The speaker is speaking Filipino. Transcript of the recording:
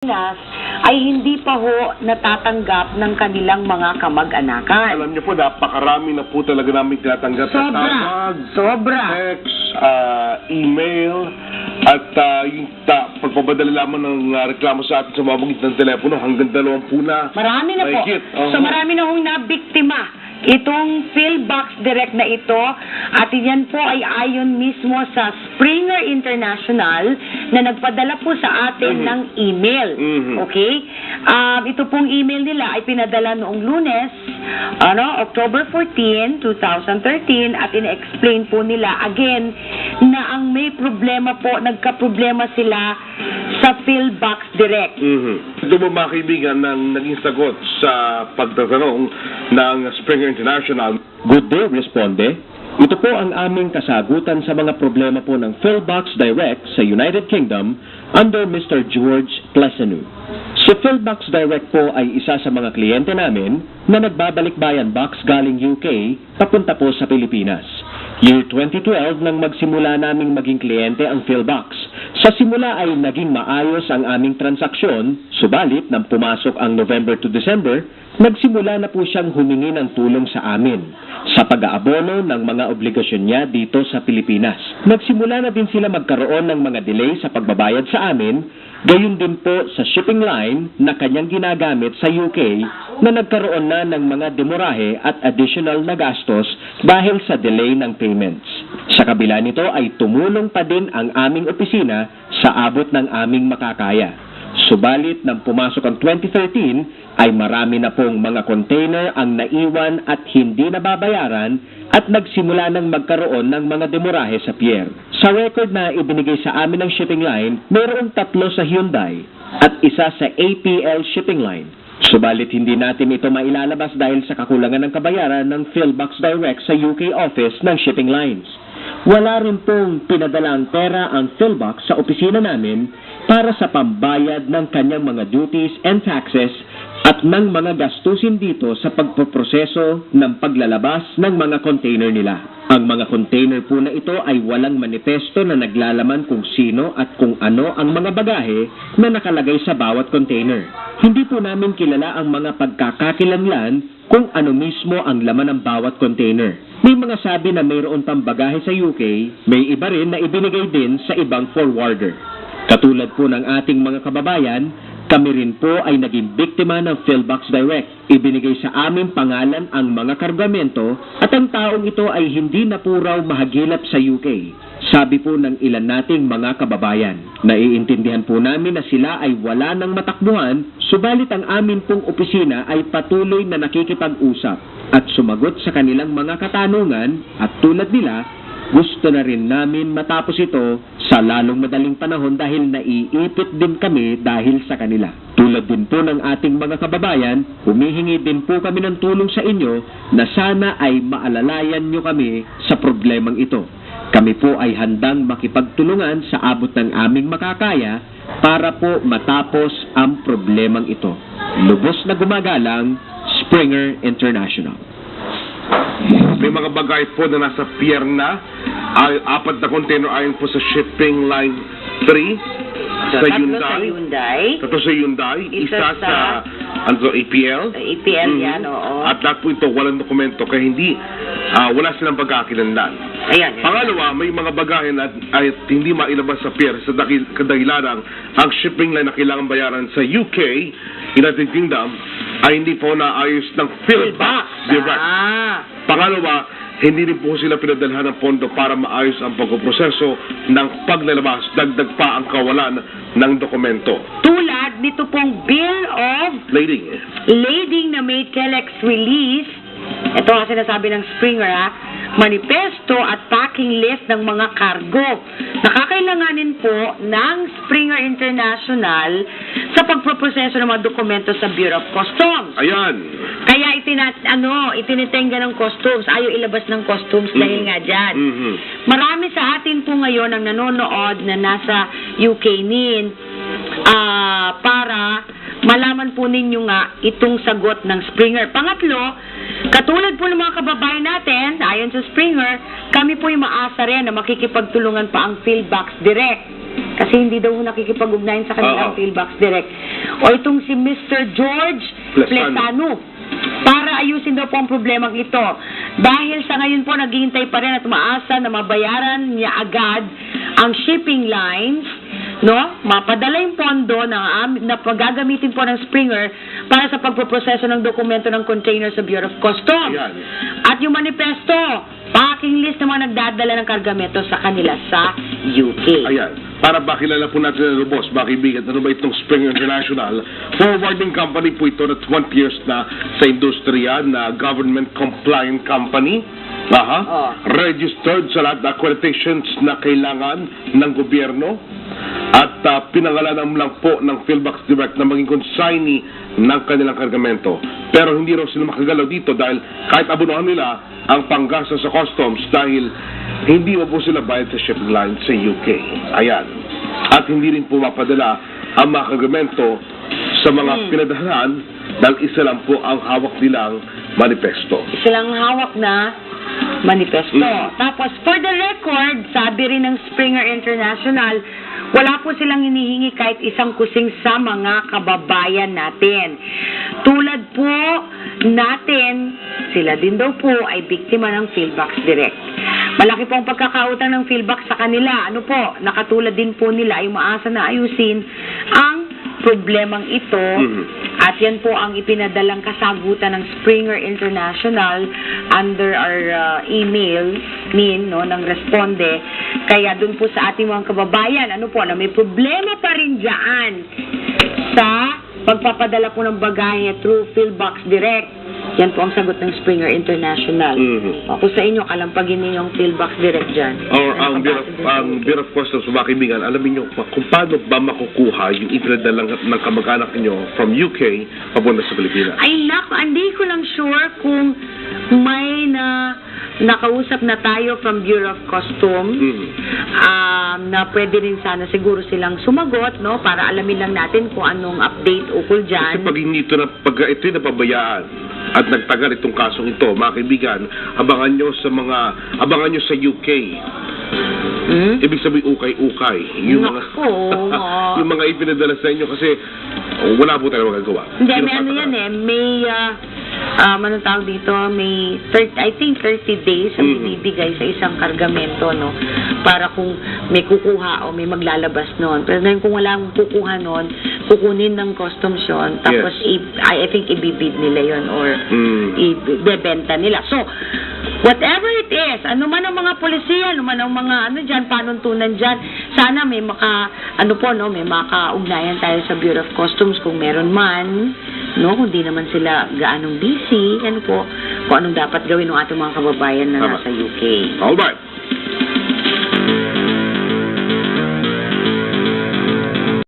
Pilipinas ay hindi pa ho natatanggap ng kanilang mga kamag-anakan. Alam niyo po, napakarami na po talaga namin tinatanggap na tawag, text, email, at yung pagpapadala lamang ng reklamo sa atin sa mabangit ng telepono hanggang 20 na. Marami na po. So marami na hong nabiktima itong PhilBox Direct na ito, at yan po ay ayon mismo sa Springer International na nagpadala po sa atin ng email. Okay? Ito pong email nila ay pinadala noong Lunes, October 14, 2013, at in-explain po nila again na ang may problema po, nagka-problema sila sa PhilBox Direct. Ito po mga kaibigan ng naging sagot sa pagtatanong ng Springer International. Good day, Responde. Ito po ang aming kasagutan sa mga problema po ng PhilBox Direct sa United Kingdom under Mr. George Plesanu. Si PhilBox Direct po ay isa sa mga kliyente namin na nagbabalik-bayan box galing UK papunta po sa Pilipinas. Year 2012 nang magsimula naming maging kliyente ang PhilBox. Sa simula ay naging maayos ang aming transaksyon, subalit nang pumasok ang November to December, nagsimula na po siyang humingi ng tulong sa amin sa pag-aabono ng mga obligasyon niya dito sa Pilipinas. Nagsimula na din sila magkaroon ng mga delay sa pagbabayad sa amin, gayon din po sa shipping line na kanyang ginagamit sa UK na nagkaroon na ng mga demorahe at additional na gastos dahil sa delay ng payments. Sa kabila nito ay tumulong pa din ang aming opisina sa abot ng aming makakaya. Subalit nang pumasok ang 2013 ay marami na pong mga container ang naiwan at hindi nababayaran at nagsimula ng magkaroon ng mga demorahe sa pier. Sa record na ibinigay sa amin ng shipping line, mayroong 3 sa Hyundai at isa sa APL shipping line. Subalit hindi natin ito mailalabas dahil sa kakulangan ng kabayaran ng PhilBox Direct sa UK office ng shipping lines. Wala rin pong pinadalang pera ang PhilBox sa opisina namin para sa pambayad ng kanyang mga duties and taxes at ng mga gastusin dito sa pagpoproseso ng paglalabas ng mga container nila. Ang mga container po na ito ay walang manifesto na naglalaman kung sino at kung ano ang mga bagahe na nakalagay sa bawat container. Hindi po namin kilala ang mga pagkakakilanlan kung ano mismo ang laman ng bawat container. May mga sabi na mayroon pang bagahe sa UK, may iba rin na ibinigay din sa ibang forwarder. Katulad po ng ating mga kababayan, kami rin po ay naging biktima ng PhilBox Direct. Ibinigay sa aming pangalan ang mga kargamento at ang taong ito ay hindi na po raw mahagilap sa UK. Sabi po ng ilan nating mga kababayan. Naiintindihan po namin na sila ay wala ng matakbuhan, subalit ang amin pong opisina ay patuloy na nakikipag-usap at sumagot sa kanilang mga katanungan at tulad nila, gusto na rin namin matapos ito sa lalong madaling panahon dahil naiipit din kami dahil sa kanila. Tulad din po ng ating mga kababayan, humihingi din po kami ng tulong sa inyo na sana ay maalalayan nyo kami sa problemang ito. Kami po ay handang makipagtulungan sa abot ng aming makakaya para po matapos ang problemang ito. Lubos na gumagalang, Springer International. May mga bagay po na nasa pier na, 4 na container ayon po sa shipping line 3 sa Hyundai. 3 sa Hyundai, isa sa APL. APL yan, oo. At lahat po ito walang dokumento kaya hindi wala silang pagkakilanlan. Ayan. Pangalawa, may mga bagahe na ay hindi mailabas sa pier sa kadahilan ang shipping line na kailangan bayaran sa UK, United Kingdom, ay hindi po naayos ng PhilBox Direct. Pangalawa, hindi rin po sila pinadalhan ng pondo para maayos ang pagpoproseso ng paglalabas, dagdag pa ang kawalan ng dokumento. Tulad nito pong Bill of Lading na may telex release, ito ang sinasabi ng Springer, manifesto at packing list ng mga kargo na kakailanganin po ng Springer International sa pagproproseso ng mga dokumento sa Bureau of Customs. Ayan. Kaya itinitenga ng customs, ayaw ilabas ng customs dahil nga dyan. Marami sa atin po ngayon ang nanonood na nasa UK para malaman po ninyo nga itong sagot ng Springer. Pangatlo, katulad po ng mga kababayan natin, ayon sa Springer, kami po yung maasa rin na makikipagtulungan pa ang PhilBox Direct. Kasi hindi daw nakikipag-ugnayan sa kanilang Oo. PhilBox Direct. O itong si Mr. George Plesano, para ayusin daw po ang problemang ito. Dahil sa ngayon po, naghihintay pa rin at umaasa na mabayaran niya agad ang shipping lines, no? Mapadala yung pondo na paggagamitin po ng Springer para sa pagpoproseso ng dokumento ng container sa Bureau of Customs. Ayan. At yung manifesto, packing list ng mga nagdadala ng kargamento sa kanila sa UK. Ayan. Para bakilala po natin ano, boss, bakibigan, ano ba itong Springer International? Forwarding company po ito na 20 years na sa industriya na government-compliant company. Aha. Oh. Registered sa lahat ng accreditations na kailangan ng gobyerno. At pinangalanan lang po ng PhilBox Direct na maging consignee ng kanilang kargamento. Pero hindi raw sila makagalaw dito dahil kahit abunuhan nila ang panggasa sa customs dahil hindi mo po sila bayad sa shipping line sa UK. Ayan. At hindi rin po mapadala ang mga kargamento sa mga pinadalahan dahil isa lang po ang hawak nilang manifesto. Silang hawak na manifesto. Tapos, for the record, sabi rin ng Springer International, wala po silang hinihingi kahit isang kusing sa mga kababayan natin. Tulad po natin, sila din daw po ay biktima ng PhilBox Direct. Malaki po ang pagkakautang ng PhilBox sa kanila. Ano po, nakatulad din po nila ay umaasa na ayusin ang problemang ito. At yan po ang ipinadalang kasagutan ng Springer International under our email ng Responde. Kaya dun po sa ating mga kababayan, ano po, na may problema pa rin dyan sa pagpapadala po ng bagahe through PhilBox Direct. Yan po ang sagot ng Springer International. Ako sa inyo, kalampagin ninyo ang PhilBox Direct dyan. Or ang Bureau of Customs, mga kaibigan, alam niyo kung paano ba makukuha yung ipinadala ng kamag-anak niyo from UK papunta sa Pilipinas? Ay, hindi ko lang sure kung may nakausap na tayo from Bureau of Customs na pwede rin sana siguro silang sumagot, no, para alamin lang natin kung anong update ukol Kasi dyan. pag ito'y napabayaan at nagtagal itong kasong ito, mga kaibigan, abangan nyo sa UK. Ibig sabihin ukay-ukay. Yung mga Nako. yung mga ipinadala sa inyo kasi wala po tayo magagawa. Hindi, may ano yan may anong tawag dito, may I think 30 days ang binibigay sa isang kargamento, no, para kung may kukuha o may maglalabas noon. Pero ngayon kung walang kukuha noon, kukunin ng customs yun, tapos I think ibibid nila yon or ibebenta nila. So, whatever it is, ano man ang mga polisiya, ano man ang mga dyan, panuntunan dyan, sana may may makaugnayan tayo sa Bureau of Customs kung meron man, no, kung di naman sila gaanong busy, kung anong dapat gawin ng ating mga kababayan na nasa UK. Alright.